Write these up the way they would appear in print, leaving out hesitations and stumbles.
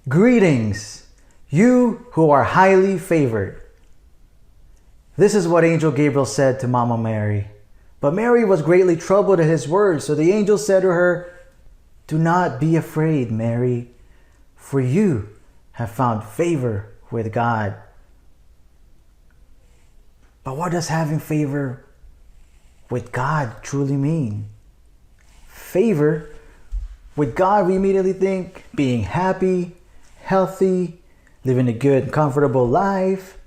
Greetings, you who are highly favored. This is what Angel Gabriel said to Mama Mary. But Mary was greatly troubled at his words, so the angel said to her, "Do not be afraid, Mary, for you have found favor with God." But what does having favor with God truly mean? Favor with God, we immediately think being happy, healthy, living a good, comfortable life,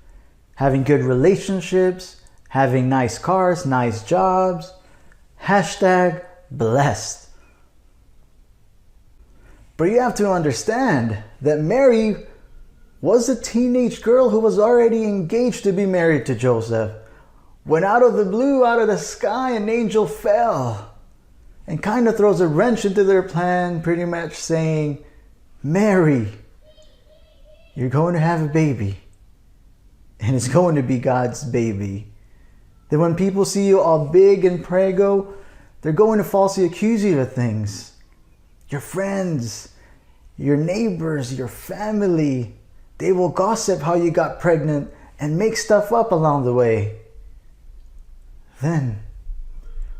having good relationships, having nice cars, nice jobs. Hashtag blessed. But you have to understand that Mary was a teenage girl who was already engaged to be married to Joseph, when out of the blue, out of the sky, an angel fell and kind of throws a wrench into their plan, pretty much saying, "Mary, you're going to have a baby, and it's going to be God's baby." Then when people see you all big and prego, they're going to falsely accuse you of things. Your friends, your neighbors, your family, they will gossip how you got pregnant and make stuff up along the way. Then,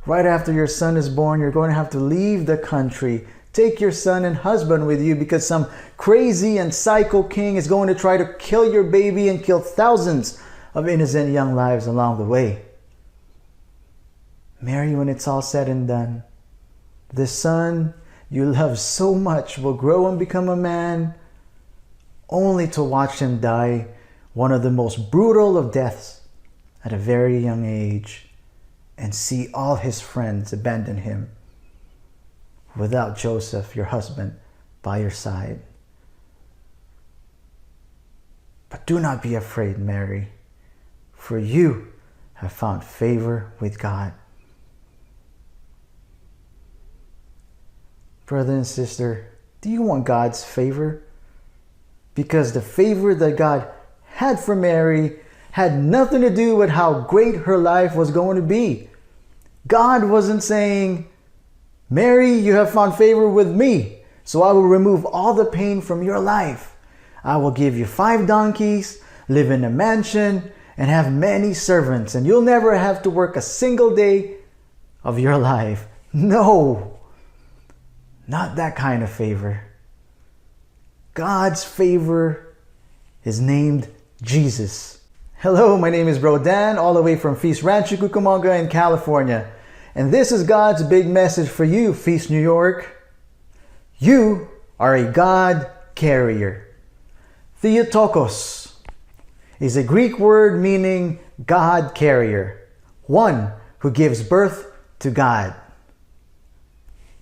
right after your son is born, you're going to have to leave the country, take your son and husband with you because some crazy and psycho king is going to try to kill your baby and kill thousands of innocent young lives along the way. Mary, when it's all said and done, the son you love so much will grow and become a man, only to watch him die one of the most brutal of deaths at a very young age, and see all his friends abandon him without Joseph, your husband, by your side. But do not be afraid, Mary, for you have found favor with God. Brother and sister, do you want God's favor? Because the favor that God had for Mary had nothing to do with how great her life was going to be. God wasn't saying, "Mary, you have found favor with me, so I will remove all the pain from your life. I will give you 5 donkeys, live in a mansion, and have many servants, and you'll never have to work a single day of your life." No, not that kind of favor. God's favor is named Jesus. Hello, my name is Bro Dan, all the way from Feast Rancho Cucamonga in California. And this is God's big message for you, Feast New York. You are a God carrier. Theotokos is a Greek word meaning God carrier, one who gives birth to God.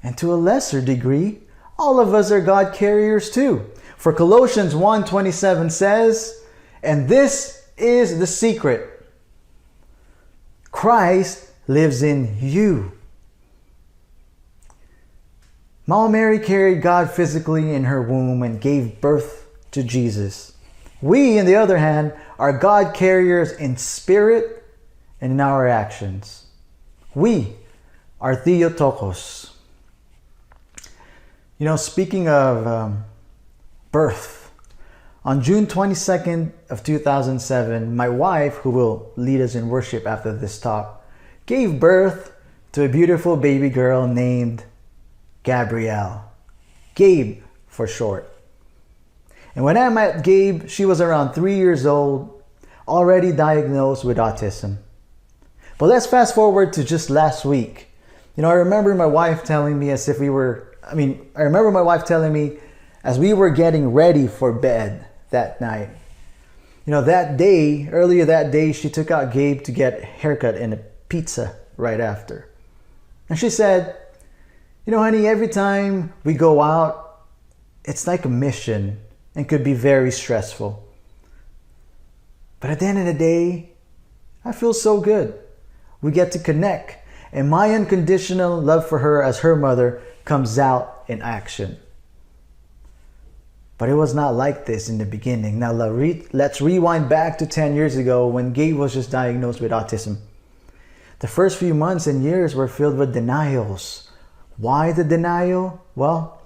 And to a lesser degree, all of us are God carriers too. For Colossians 1:27 says, "And this is the secret. Christ lives in you." Mama Mary carried God physically in her womb and gave birth to Jesus. We, on the other hand, are God carriers in spirit and in our actions. We are Theotokos. You know, speaking of birth, on June 22nd of 2007, my wife, who will lead us in worship after this talk, gave birth to a beautiful baby girl named Gabrielle. Gabe for short. And when I met Gabe, she was around 3 years old, already diagnosed with autism. But let's fast forward to just last week. You know, I remember my wife telling me as we were getting ready for bed that night. You know, earlier that day, she took out Gabe to get a haircut and a pizza right after. And she said, "You know, honey, every time we go out, it's like a mission and could be very stressful. But at the end of the day, I feel so good. We get to connect, and my unconditional love for her as her mother comes out in action." But it was not like this in the beginning. Now let's rewind back to 10 years ago when Gabe was just diagnosed with autism. The first few months and years were filled with denials. Why the denial? Well,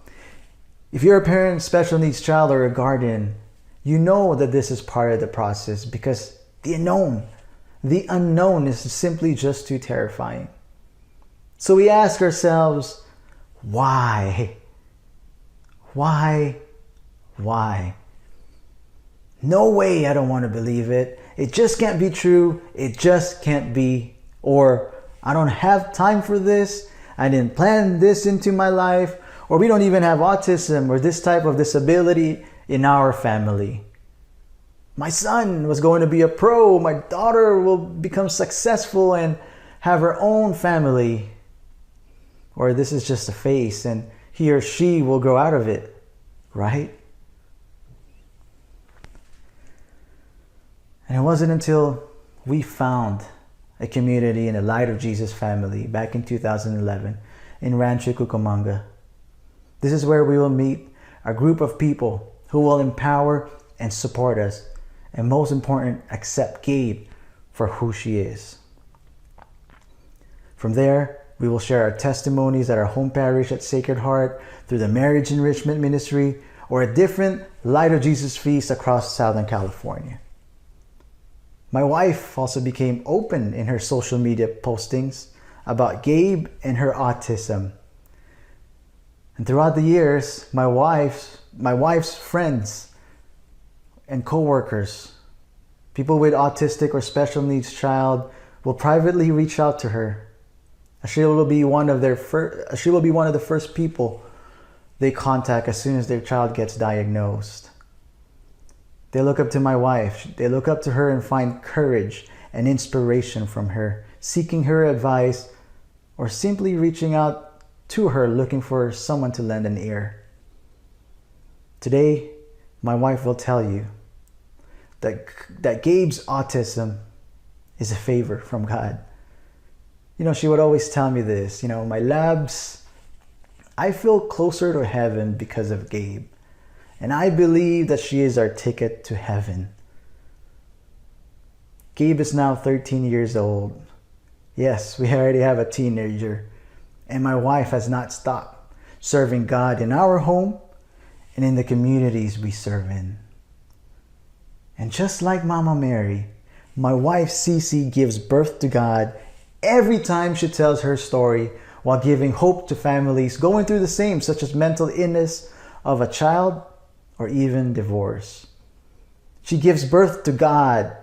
If you're a parent, special needs child, or a guardian, you know that this is part of the process because the unknown is simply just too terrifying. So we ask ourselves, why? Why? Why? No way, I don't want to believe it. It just can't be true. It just can't be. Or I don't have time for this. I didn't plan this into my life. Or we don't even have autism or this type of disability in our family. My son was going to be a pro. My daughter will become successful and have her own family. Or this is just a phase and he or she will grow out of it, right? And it wasn't until we found a community in the Light of Jesus family back in 2011 in Rancho Cucamonga. This is where we will meet a group of people who will empower and support us. And most important, accept Gabe for who she is. From there, we will share our testimonies at our home parish at Sacred Heart, through the Marriage Enrichment Ministry, or a different Light of Jesus feast across Southern California. My wife also became open in her social media postings about Gabe and her autism. And throughout the years, my wife's friends and co-workers, people with autistic or special needs child, will privately reach out to her. She will be one of the first people they contact as soon as their child gets diagnosed. They look up to my wife. They look up to her and find courage and inspiration from her, seeking her advice or simply reaching out to her looking for someone to lend an ear. Today, my wife will tell you that Gabe's autism is a favor from God. She would always tell me this, my labs, I feel closer to heaven because of Gabe. And I believe that she is our ticket to heaven. Gabe is now 13 years old. Yes, we already have a teenager. And my wife has not stopped serving God in our home and in the communities we serve in. And just like Mama Mary, my wife Cece gives birth to God every time she tells her story while giving hope to families going through the same, such as mental illness of a child or even divorce. She gives birth to God.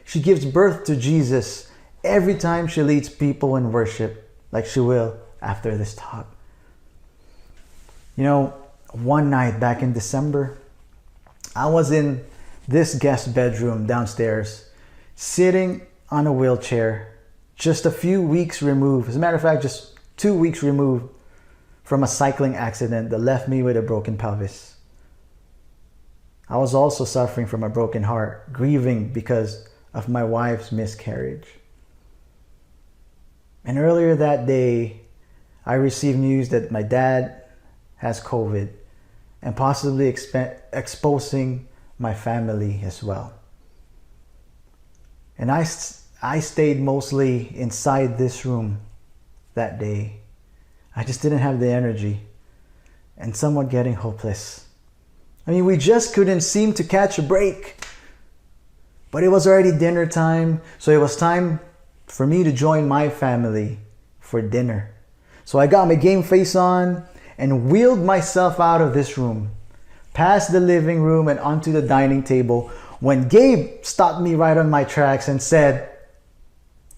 She gives birth to Jesus every time she leads people in worship, like she will after this talk. One night back in December, I was in this guest bedroom downstairs, sitting on a wheelchair, just a few weeks removed, as a matter of fact, just 2 weeks removed from a cycling accident that left me with a broken pelvis. I was also suffering from a broken heart, grieving because of my wife's miscarriage. And earlier that day, I received news that my dad has COVID and possibly exposing my family as well. And I stayed mostly inside this room that day. I just didn't have the energy and somewhat getting hopeless. We just couldn't seem to catch a break. But it was already dinner time, so it was time for me to join my family for dinner. So I got my game face on and wheeled myself out of this room, past the living room and onto the dining table, when Gabe stopped me right on my tracks and said,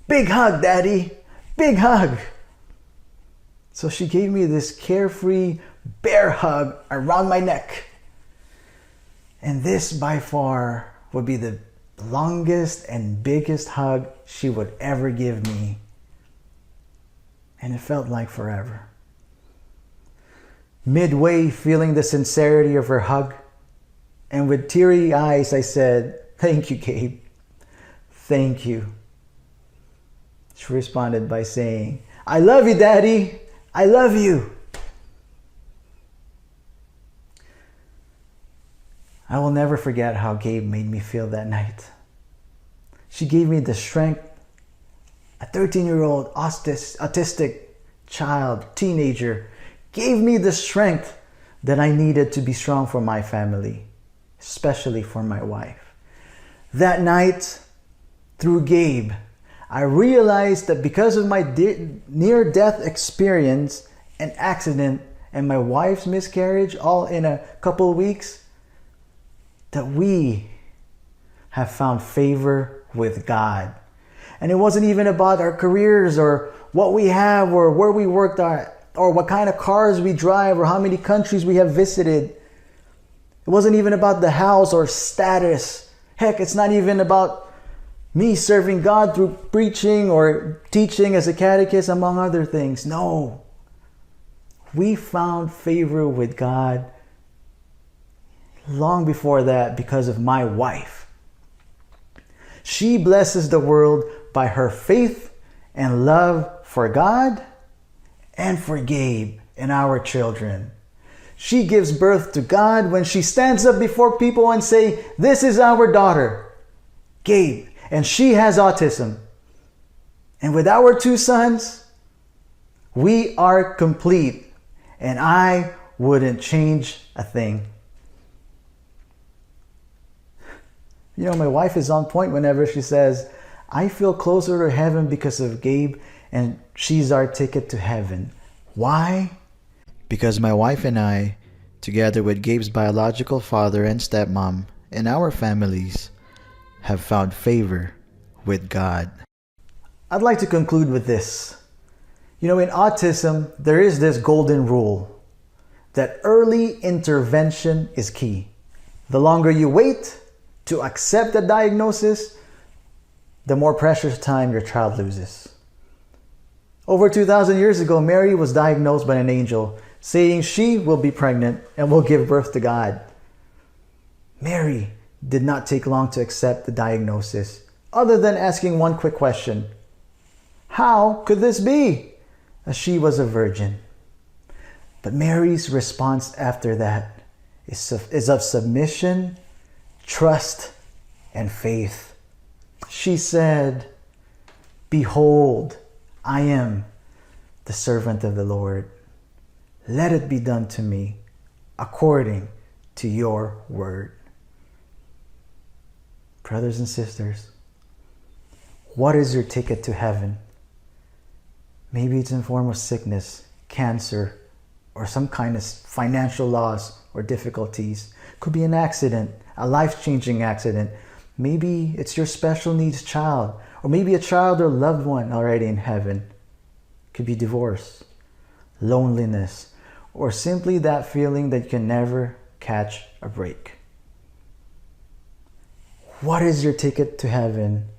"Big hug, Daddy, big hug." So she gave me this carefree bear hug around my neck. And this by far would be the longest and biggest hug she would ever give me. And it felt like forever. Midway, feeling the sincerity of her hug, and with teary eyes, I said, "Thank you, Gabe. Thank you." She responded by saying, "I love you, Daddy. I love you." I will never forget how Gabe made me feel that night. She gave me the strength. A 13-year-old autistic child, teenager, gave me the strength that I needed to be strong for my family, especially for my wife. That night, through Gabe, I realized that because of my near-death experience, an accident, and my wife's miscarriage all in a couple of weeks, that we have found favor with God. And it wasn't even about our careers or what we have or where we worked at or what kind of cars we drive or how many countries we have visited. It wasn't even about the house or status. Heck, it's not even about me serving God through preaching or teaching as a catechist, among other things. No. We found favor with God long before that because of my wife. She blesses the world by her faith and love for God and for Gabe and our children. She gives birth to God when she stands up before people and say, "This is our daughter, Gabe, and she has autism." And with our 2 sons, we are complete, and I wouldn't change a thing. You know, my wife is on point whenever she says, "I feel closer to heaven because of Gabe, and she's our ticket to heaven." Why? Because my wife and I, together with Gabe's biological father and stepmom and our families, have found favor with God. I'd like to conclude with this. You know, in autism, there is this golden rule that early intervention is key. The longer you wait to accept the diagnosis, the more precious time your child loses. Over 2,000 years ago, Mary was diagnosed by an angel, saying she will be pregnant and will give birth to God. Mary did not take long to accept the diagnosis, other than asking one quick question: how could this be, as she was a virgin? But Mary's response after that is of submission, trust, and faith. She said, "Behold, I am the servant of the Lord. Let it be done to me according to your word." Brothers and sisters, what is your ticket to heaven? Maybe it's in form of sickness, cancer, or some kind of financial loss or difficulties. Could be an accident, a life-changing accident. Maybe it's your special needs child, or maybe a child or loved one already in heaven. Could be divorce, loneliness, or simply that feeling that you can never catch a break. What is your ticket to heaven,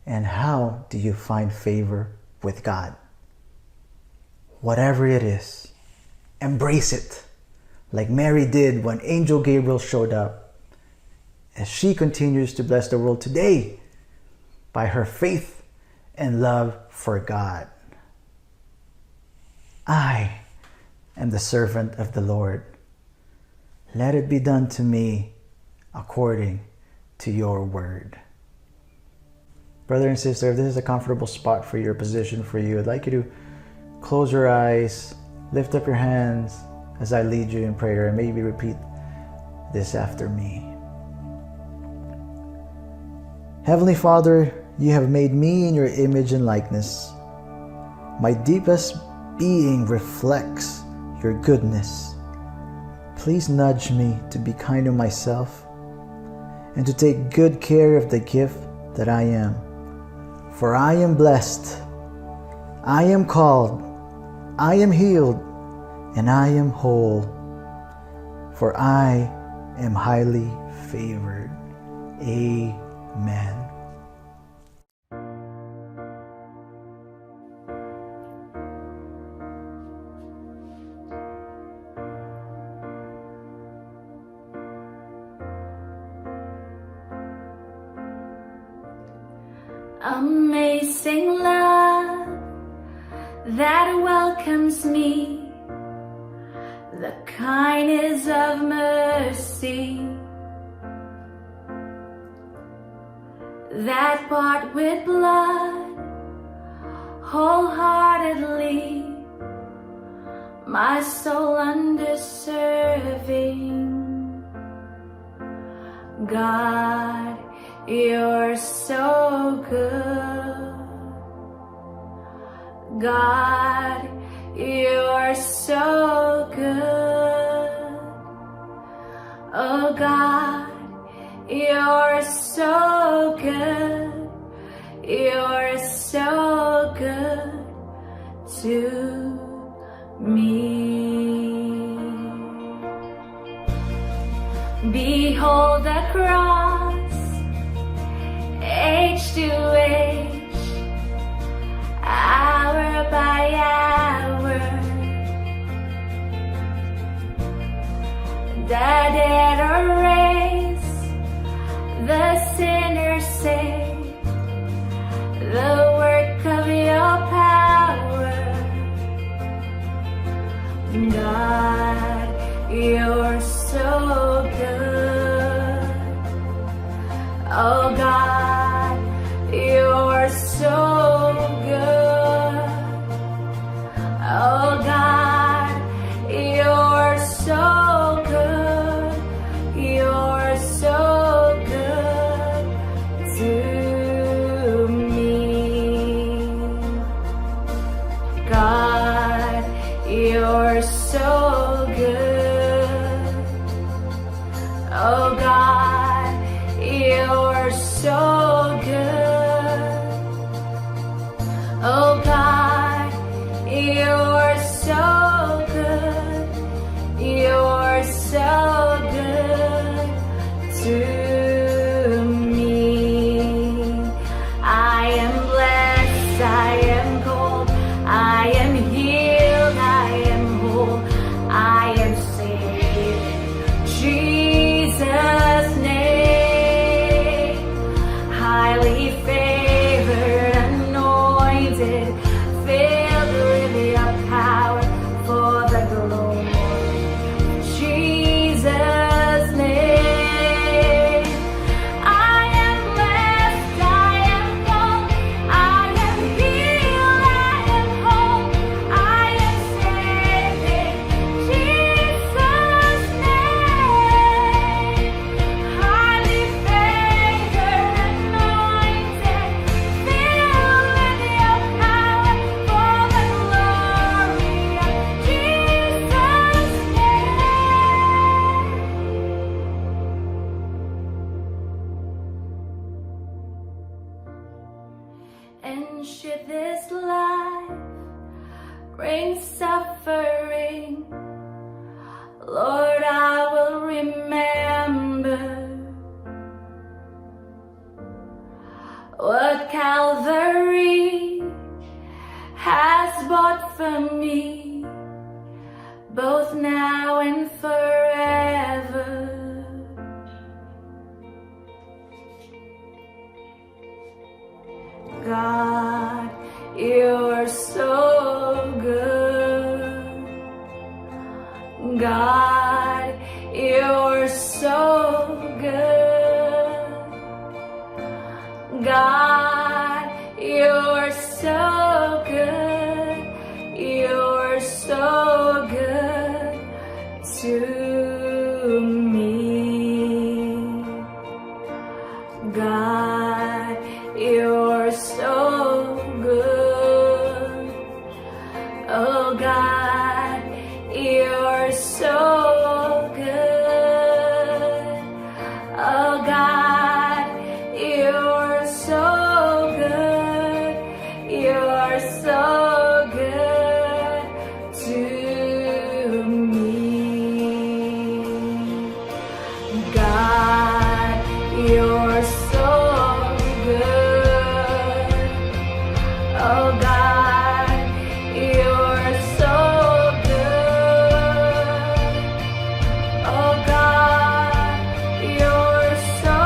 and how do you find favor with God? Whatever it is, embrace it, like Mary did when Angel Gabriel showed up, as she continues to bless the world today by her faith and love for God. I am the servant of the Lord. Let it be done to me according to your word. Brother and sister, if this is a comfortable spot for your position for you, I'd like you to close your eyes, lift up your hands as I lead you in prayer, and maybe repeat this after me. Heavenly Father, you have made me in your image and likeness. My deepest being reflects your goodness. Please nudge me to be kind to myself and to take good care of the gift that I am. For I am blessed, I am called, I am healed, and I am whole. For I am highly favored. Amen. Amazing love that welcomes me, the kindness of mercy that bought with blood wholeheartedly my soul undeserving. God, you're so good. God, you're so good. Oh God, you're so good. You're so good to me. Behold the cross, age to age, hour by hour. The dead are raised, the sinners saved, the work of your power. God, you're so good. Oh God, you're so good. Oh God, you're so good. You're so good to me. God, you're so good. Oh God, you're so good. Oh God, you're so good. You're so good to me. I am blessed, I am called, I am healed, I am whole, I am saved in Jesus' name. Highly favored, anointed, filled with your power for the glory of Jesus' name. I am blessed, I am called, I am healed, I am whole, I am saved in Jesus' name. Highly favored, anointed, filled with your power for the glory of Jesus' name. And should this life bring suffering, Lord, I will remember what Calvary has bought for me, both now and forever. God, you're so good. God, you're so good. God, you're so good. You're so good to me. God, you're so good. Oh God, you're so good. Oh God, you're so good. You're so good to me. God, you're so good. Oh God, you're so good. Oh God, you're so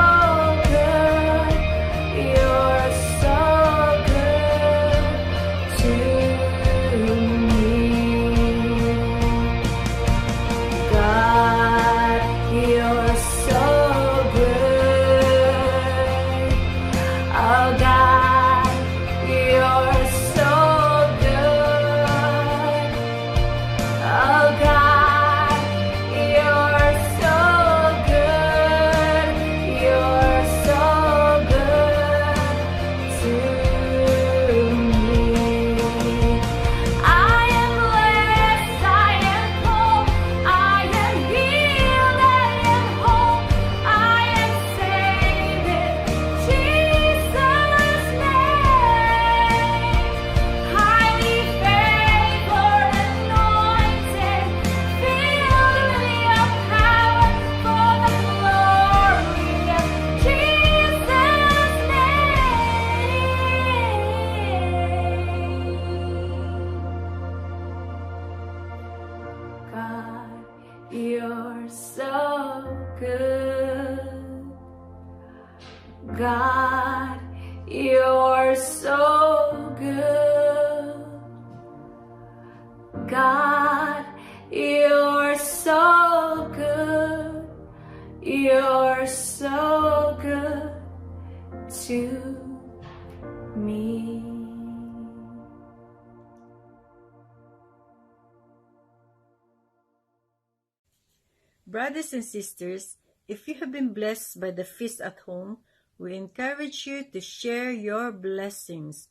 God, you're so good. God, you're so good. You're so good to me. Brothers and sisters, if you have been blessed by the feast at home, we encourage you to share your blessings